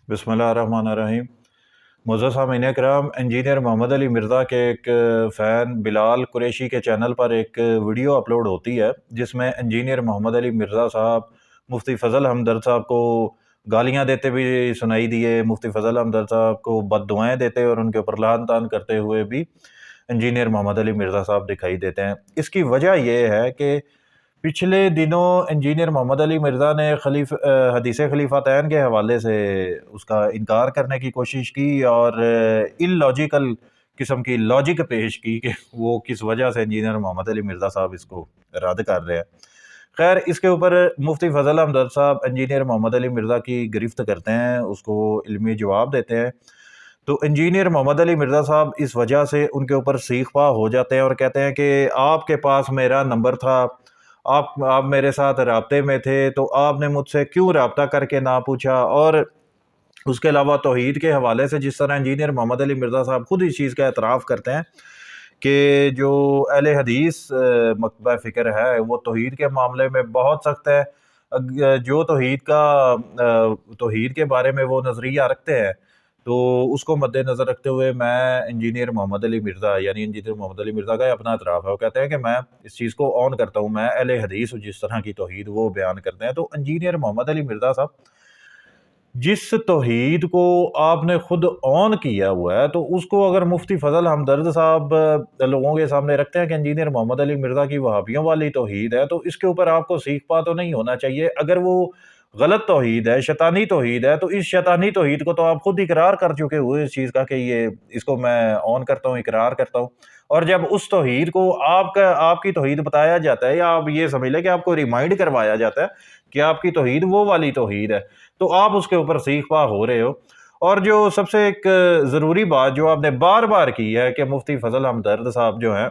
बिस्मिल्लाह रहमान रहीम। मुअज़्ज़ज़ सामीन इकराम, इंजीनियर मोहम्मद अली मिर्ज़ा के एक फ़ैन बिलाल कुरैशी के चैनल पर एक वीडियो अपलोड होती है जिसमें इंजीनियर मोहम्मद अली मिर्ज़ा साहब मुफ्ती फ़ज़ल हमदर्द साहब को गालियां देते भी सुनाई दिए, मुफ्ती फ़ज़ल हमदर्द साहब को बद्दुआएं देते और उनके ऊपर लान तान करते हुए भी इंजीनियर मोहम्मद अली मिर्ज़ा साहब दिखाई देते हैं। इसकी वजह यह है कि पिछले दिनों इंजीनियर मोहम्मद अली मिर्ज़ा ने हदीस खलीफातैन के हवाले से उसका इनकार करने की कोशिश की और इलॉजिकल किस्म की लॉजिक पेश की कि वो किस वजह से इंजीनियर मोहम्मद अली मिर्ज़ा साहब इसको रद्द कर रहे हैं। खैर, इसके ऊपर मुफ्ती फ़ज़ल हमदर्द साहब इंजीनियर मोहम्मद अली मिर्ज़ा की गिरफ्त करते हैं, उसको इल्मी जवाब देते हैं। तो इंजीनियर मोहम्मद अली मिर्ज़ा साहब इस वजह से उनके ऊपर सीख पा हो जाते हैं और कहते हैं कि आपके पास मेरा नंबर था, आप मेरे साथ राब्ते में थे, तो आपने मुझसे क्यों राब्ता करके ना पूछा। और उसके अलावा तौहीद के हवाले से जिस तरह इंजीनियर मोहम्मद अली मिर्ज़ा साहब खुद इस चीज़ का एतराफ़ करते हैं कि जो अहले हदीस मकतबा फ़िक्र है वो तौहीद के मामले में बहुत सख्त है। जो तौहीद के बारे में वो नज़रिया रखते हैं, तो उसको मद्देनज़र रखते हुए मैं इंजीनियर मोहम्मद अली मिर्ज़ा यानी इंजीनियर मोहम्मद अली मिर्ज़ा का अपना एतराफ़ है, वो कहते हैं कि मैं इस चीज़ को ऑन करता हूँ, मैं अहले हदीस हूँ जिस तरह की तौहीद वो बयान करते हैं। तो इंजीनियर मोहम्मद अली मिर्ज़ा साहब जिस तौहीद को आपने खुद ऑन किया हुआ है, तो उसको अगर मुफ्ती फ़ज़ल हमदर्द साहब लोगों के सामने रखते हैं कि इंजीनियर मोहम्मद अली मिर्ज़ा की वहाबियों वाली तौहीद है, तो इसके ऊपर आपको सीख पा तो नहीं होना चाहिए। अगर वो गलत तौहीद है, शैतानी तौहीद है, तो इस शैतानी तौहीद को तो आप खुद इकरार कर चुके हुए इस चीज़ का कि ये इसको मैं ऑन करता हूँ, इकरार करता हूँ। और जब उस तौहीद को आपकी तौहीद बताया जाता है या आप ये समझ लें कि आपको रिमाइंड करवाया जाता है कि आपकी तौहीद वो वाली तौहीद है, तो आप उसके ऊपर सीख पा हो रहे हो। और जो सबसे एक ज़रूरी बात जो आपने बार-बार की है कि मुफ्ती फ़ज़ल हमदर्द साहब जो हैं,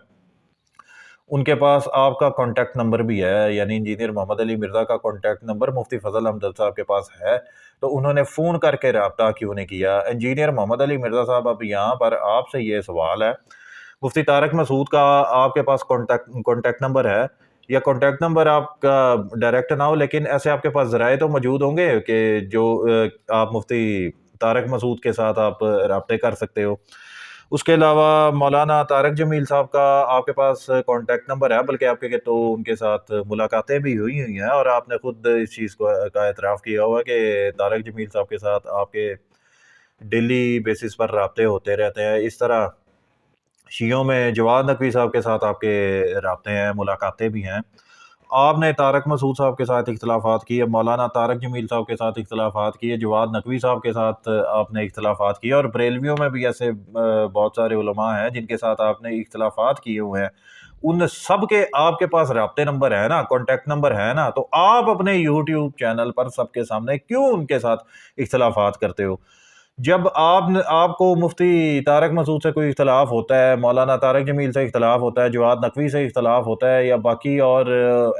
उनके पास आपका कॉन्टैक्ट नंबर भी है, यानी इंजीनियर मोहम्मद अली मिर्ज़ा का कॉन्टैक्ट नंबर मुफ्ती फ़ज़ल हमदर्द साहब के पास है, तो उन्होंने फ़ोन करके राब्ता क्यों नहीं किया? इंजीनियर मोहम्मद अली मिर्ज़ा साहब, अब यहाँ पर आपसे ये सवाल है, मुफ्ती तारिक मसूद का आपके पास कॉन्टैक्ट कॉन्टैक्ट नंबर है या कॉन्टैक्ट नंबर आपका डायरेक्ट ना हो, लेकिन ऐसे आपके पास ज़राए तो मौजूद होंगे कि जो आप मुफ्ती तारिक मसूद के साथ आप राब्ते कर सकते हो। उसके अलावा मौलाना तारिक जमील साहब का आपके पास कॉन्टैक्ट नंबर है, बल्कि आपके तो उनके साथ मुलाकातें भी हुई हुई हैं और आपने खुद इस चीज़ को का एतराफ़ किया हुआ है कि तारिक जमील साहब के साथ आपके डेली बेसिस पर राब्ते होते रहते हैं। इस तरह शियों में जवाद नकवी साहब के साथ आपके राब्ते हैं, मुलाकातें भी हैं। आपने तारिक मसूद साहब के साथ इख्तिलाफ़ात किए, मौलाना तारिक जमील साहब के साथ इख्तिलाफ़ात किए, जवाद नकवी साहब के साथ आपने इख्तिलाफ़ात किए और बरेलवियों में भी ऐसे बहुत सारे उलमा हैं जिनके साथ आपने इख्तिलाफ़ात किए हुए हैं। उन सब के आपके पास राब्ते नंबर है ना, कॉन्टैक्ट नंबर है ना, तो आप अपने यूट्यूब चैनल पर सबके सामने क्यों उनके साथ इख्तिलाफ़ात करते हो? जब आपको मुफ्ती तारिक मसूद से कोई इख्तिलाफ़ होता है, मौलाना तारिक जमील से इख्तिलाफ़ होता है, जवाद नकवी से इख्तिलाफ़ होता है या बाकी और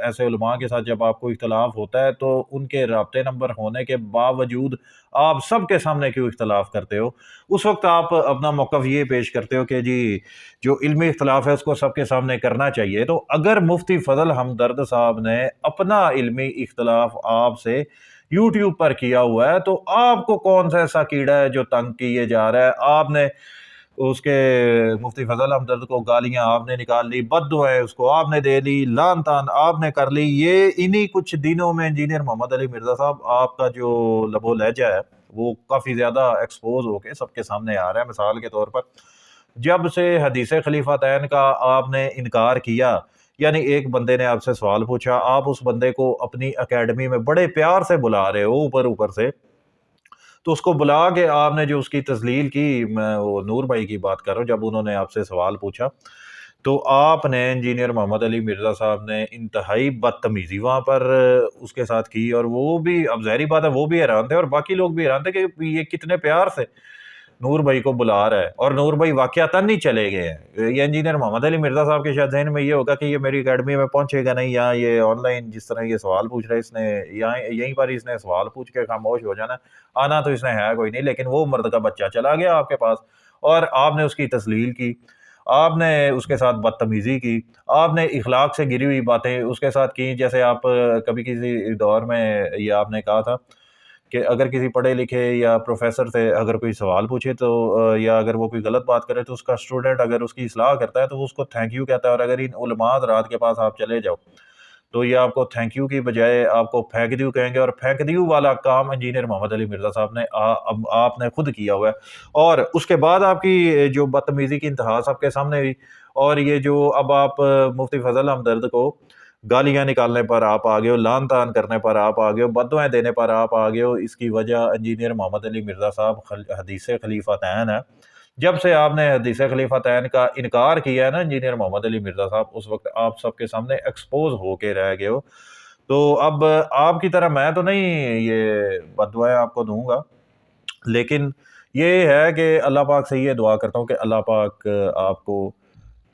ऐसे उलमा के साथ जब आपको इख्तिलाफ़ होता है, तो उनके राब्ते नंबर होने के बावजूद आप सबके सामने क्यों इख्तिलाफ़ करते हो? उस वक़्त आप अपना मौक़िफ़ ये पेश करते हो कि जी, जो इल्मी इख्तिलाफ़ है उसको सबके सामने करना चाहिए। तो अगर मुफ्ती फ़ज़ल हमदर्द साहब ने अपना इल्मी इख्तिलाफ़ आपसे यूट्यूब पर किया हुआ है, तो आपको कौन सा ऐसा कीड़ा है जो तंग किए जा रहा है? आपने उसके मुफ्ती फ़ज़ल हमदर्द को गालियाँ आपने निकाल ली, बद्दुआएँ उसको आपने दे दी, लान-तान आपने कर ली। ये इन्हीं कुछ दिनों में इंजीनियर मोहम्मद अली मिर्ज़ा साहब, आपका जो लबो-लहजा है, वो काफ़ी ज़्यादा एक्सपोज़ होके सबके सामने आ रहा है। मिसाल के तौर पर, जब से हदीस खलीफातैन का आपने इनकार किया, यानी एक बंदे ने आपसे सवाल पूछा, आप उस बंदे को अपनी एकेडमी में बड़े प्यार से बुला रहे हो ऊपर-ऊपर से, तो उसको बुला के आपने जो उसकी तज़लील की, मैं वो नूर भाई की बात कर रहा हूँ, जब उन्होंने आपसे सवाल पूछा, तो आपने इंजीनियर मोहम्मद अली मिर्ज़ा साहब ने इंतहाई बदतमीज़ी वहाँ पर उसके साथ की और वो भी, अब ज़ाहिर-सी बात है, वो भी हैरान थे और बाकी लोग भी हैरान थे कि ये कितने प्यार से नूर भाई को बुला रहा है और नूर भाई वाक़यातन ही चले गए हैं। ये इंजीनियर मोहम्मद अली मिर्ज़ा साहब के शायद ज़हन में ये होगा कि ये मेरी अकेडमी में पहुँचेगा नहीं, या ये ऑनलाइन जिस तरह ये सवाल पूछ रहा है, इसने यहाँ यहीं पर इसने सवाल पूछ के खामोश हो जाना, आना तो इसने है कोई नहीं। लेकिन वो मर्द का बच्चा चला गया आपके पास और आपने उसकी तस्लील की, आपने उसके साथ बदतमीज़ी की, आपने इखलाक से गिरी हुई बातें उसके साथ की। जैसे आप कभी किसी दौर में ये आपने कहा था کہ اگر کسی پڑھے لکھے یا پروفیسر سے اگر کوئی سوال پوچھے تو یا اگر وہ کوئی غلط بات کرے تو اس کا اسٹوڈنٹ اگر اس کی اصلاح کرتا ہے تو وہ اس کو تھینک یو کہتا ہے، اور اگر ان علماء حضرات کے پاس آپ چلے جاؤ تو یہ آپ کو تھینک یو کی بجائے آپ کو پھینک دیو کہیں گے، اور پھینک دیو والا کام انجینئر محمد علی مرزا صاحب نے آپ نے خود کیا ہوا ہے۔ اور اس کے بعد آپ کی جو بدتمیزی کی انتہا سب کے سامنے ہوئی، اور یہ جو اب آپ مفتی فضل ہمدرد کو گالیاں نکالنے پر آپ آگے ہو، لان تان کرنے پر آپ آگے ہو، بددعائیں دینے پر آپ آگے ہو، اس کی وجہ انجینئر محمد علی مرزا صاحب حدیث خلیفتین ہے۔ جب سے آپ نے حدیث خلیفتین کا انکار کیا ہے نا انجینئر محمد علی مرزا صاحب، اس وقت آپ سب کے سامنے ایکسپوز ہو کے رہ گئے ہو۔ تو اب آپ کی طرح میں تو نہیں یہ بد دعائیں آپ کو دوں گا، لیکن یہ ہے کہ اللہ پاک سے یہ دعا کرتا ہوں کہ اللہ پاک آپ کو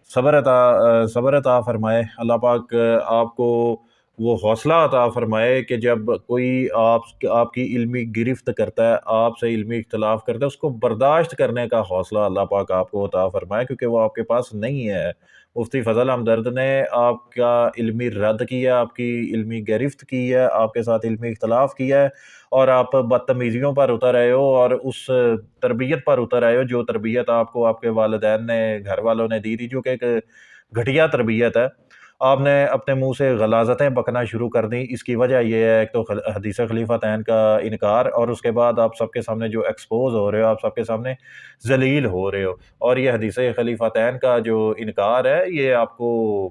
صبر عطا فرمائے، اللہ پاک آپ کو وہ حوصلہ عطا فرمائے کہ جب کوئی آپ کی علمی گرفت کرتا ہے، آپ سے علمی اختلاف کرتا ہے، اس کو برداشت کرنے کا حوصلہ اللہ پاک آپ کو عطا فرمائے، کیونکہ وہ آپ کے پاس نہیں ہے۔ مفتی فضل ہمدرد نے آپ کا علمی رد کیا، آپ کی علمی گرفت کی ہے، آپ کے ساتھ علمی اختلاف کیا ہے، اور آپ بدتمیزیوں پر اتر آئے ہو اور اس تربیت پر اتر آئے ہو جو تربیت آپ کو آپ کے والدین نے، گھر والوں نے دی تھی، جو کہ ایک گھٹیا تربیت ہے۔ آپ نے اپنے منہ سے غلاظتیں بکنا شروع کر دیں، اس کی وجہ یہ ہے ایک تو حدیث خلیفتین کا انکار، اور اس کے بعد آپ سب کے سامنے جو ایکسپوز ہو رہے ہو، آپ سب کے سامنے ذلیل ہو رہے ہو، اور یہ حدیث خلیفتین کا جو انکار ہے یہ آپ کو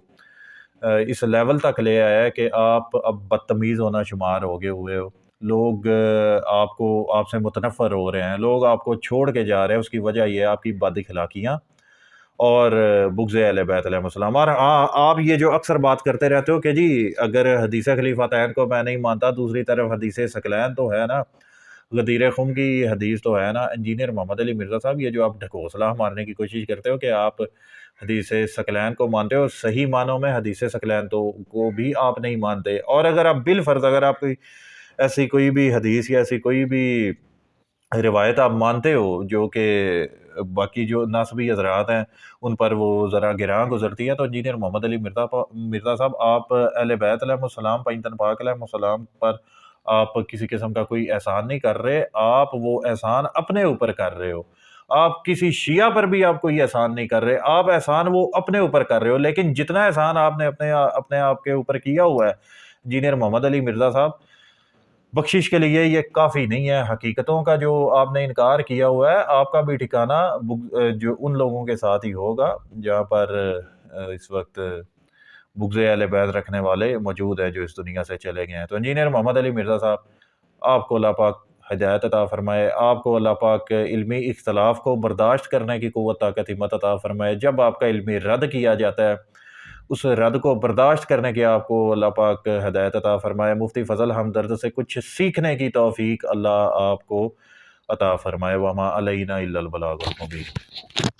اس لیول تک لے آیا ہے کہ آپ اب بدتمیز ہونا شمار ہو گئے ہوئے ہو۔ لوگ آپ سے متنفر ہو رہے ہیں، لوگ آپ کو چھوڑ کے جا رہے ہیں، اس کی وجہ یہ ہے آپ کی بد اخلاقیاں اور بغض اہل بیت علیہ السلام۔ اور آپ یہ جو اکثر بات کرتے رہتے ہو کہ جی اگر حدیث خلیفتین کو میں نہیں مانتا، دوسری طرف حدیث ثقلین تو ہے نا، غدیر خم کی حدیث تو ہے نا۔ انجینئر محمد علی مرزا صاحب، یہ جو آپ ڈھکوسلا مارنے کی کوشش کرتے ہو کہ آپ حدیث ثقلین کو مانتے ہو، صحیح معنوں میں حدیث ثقلین تو کو بھی آپ نہیں مانتے، اور اگر آپ بالفرض اگر آپ کوئی ایسی کوئی بھی حدیث یا ایسی کوئی بھی روایت آپ مانتے ہو جو کہ باقی جو نسبی حضرات ہیں ان پر وہ ذرا گراں گزرتی ہے، تو انجینئر محمد علی مرزا صاحب، آپ اہل بیت علیہ السلام، پنجتن پاک علیہ السلام پر آپ کسی قسم کا کوئی احسان نہیں کر رہے، آپ وہ احسان اپنے اوپر کر رہے ہو۔ آپ کسی شیعہ پر بھی آپ کوئی احسان نہیں کر رہے، آپ احسان وہ اپنے اوپر کر رہے ہو، لیکن جتنا احسان آپ نے اپنے آپ کے اوپر کیا ہوا ہے انجینئر محمد علی مرزا صاحب، بخشش کے لیے یہ کافی نہیں ہے۔ حقیقتوں کا جو آپ نے انکار کیا ہوا ہے، آپ کا بھی ٹھکانہ جو ان لوگوں کے ساتھ ہی ہوگا جہاں پر اس وقت بغض اہل بیت رکھنے والے موجود ہیں جو اس دنیا سے چلے گئے ہیں۔ تو انجینئر محمد علی مرزا صاحب، آپ کو اللہ پاک ہدایت عطا فرمائے، آپ کو اللہ پاک علمی اختلاف کو برداشت کرنے کی قوت طاقت ہمت عطا فرمائے۔ جب آپ کا علمی رد کیا جاتا ہے، اس رد کو برداشت کرنے کی آپ کو اللہ پاک ہدایت عطا فرمائے۔ مفتی فضل ہمدرد سے کچھ سیکھنے کی توفیق اللہ آپ کو عطا فرمائے۔ وما علینا الا البلاغ المبین۔